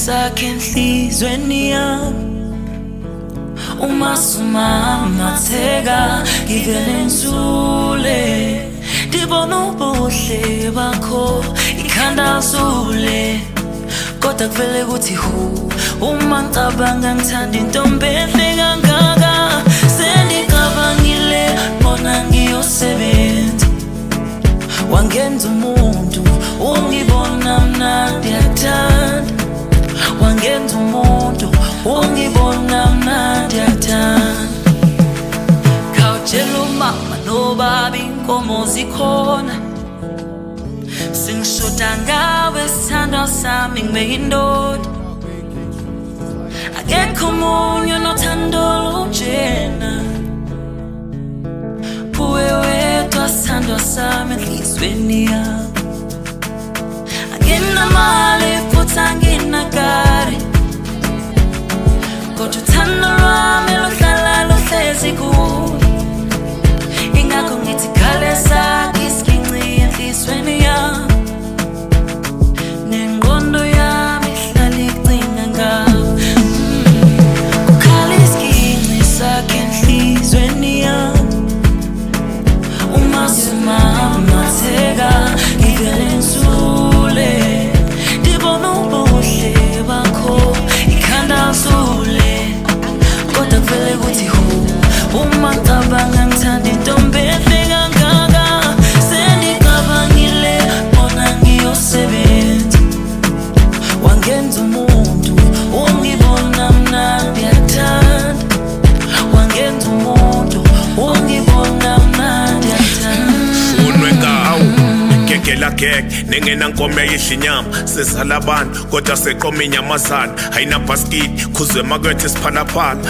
sakhe enhlizweni yami uma sumamatheka ngivele ngizule ngibona ubuhle bakho ikhanda zule kodwa kuvele kuthi hu uma ngicabanga ngithanda intombi enhle kangaka sengicabangile bona ngiyosebenza wangenza umuntu ungibona mnandi yathanda wangenza umuntu ungibona mnandi yathanda khawutshela umama nobaba inkomo zikhona singishoda ngawe sithandwa sami ngibe yindoda akekho omunye onothando olunjena uwe wedwa sithandwa sami enhlizweni yami anginamali futhi anginakari kodwa uthando lwami luhlala luhlezi kuwe ingakho ngithi khale sakhe isiginci enhlizweni yami nengqondo yami ihlala icinga ngawe kukhala isiginci sakhe enhlizweni yami uma sumamatheka ngivele ngizule ngibona ubuhle bakho ikhanda zule kodwa kuvele kuthi hu uma ngicabanga ngithanda intombi enhle kangaka sengicabangile bona ngiyosebenza wangenza umuntu ungibona mnandi yathanda wangenza umuntu ungibona mnandi yathanda Gela gek nengena nkome yidla inyama sesala abantu kodwa seqoma inyamazana ayina basket khuzwe makwethe siphalaphala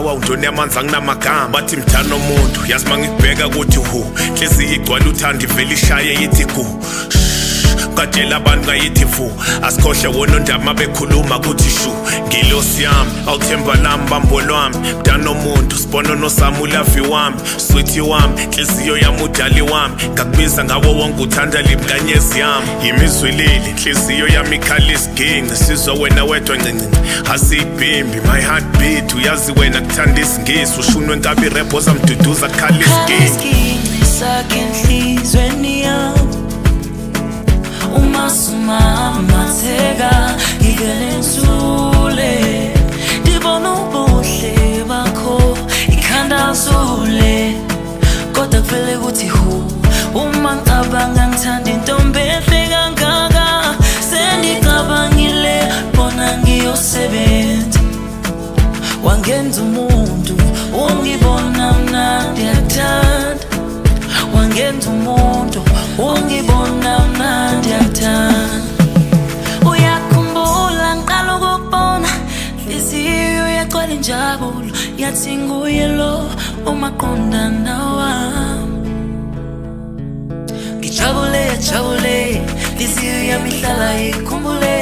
wawuntoni yamanzi anginamagama bathi mthana omuntu yazi mangikubheka ukuthi hu inhliziyo igcwala uthanda ivele ishaye yithi gu katshela abantu ngayithi fu asikhohle wona ndaba bekhuluma kuthi shu ngilosi yami awuthemba lami bambo lwami mntana omuntu sibona nosami ulavi wami sweetie wami inhliziyo yami udali wami ngakubiza ngawo wonke uthanda limkanyezi yami yimizwilili inhliziyo yami ikhala isiginci sizwa wena wedwa ncincinci asiyibhimbi my heart beat uyazi wena kuthanda isingisi ushunwe nkabi rap ozamduduza kukhala isiginci sakhe enhlizweni yami uma sumamatheka ngivele ngizule ngibona ubuhle bakho ikhanda zule kodwa kuvele kuthi hu uma ngicabanga ngithanda intombi enhle kangaka sengicabangile bona ngiyosebenza wangenza umuntu ungibona mnandi yathanda wangenza umuntu ungibona mnandi yathanda uyakhumbula ngiqala ukukubona inhliziyo yagcwala injabulo yathi nguye lo umaqondana wami ngijabule inhliziyo yami ihlala ikhumbule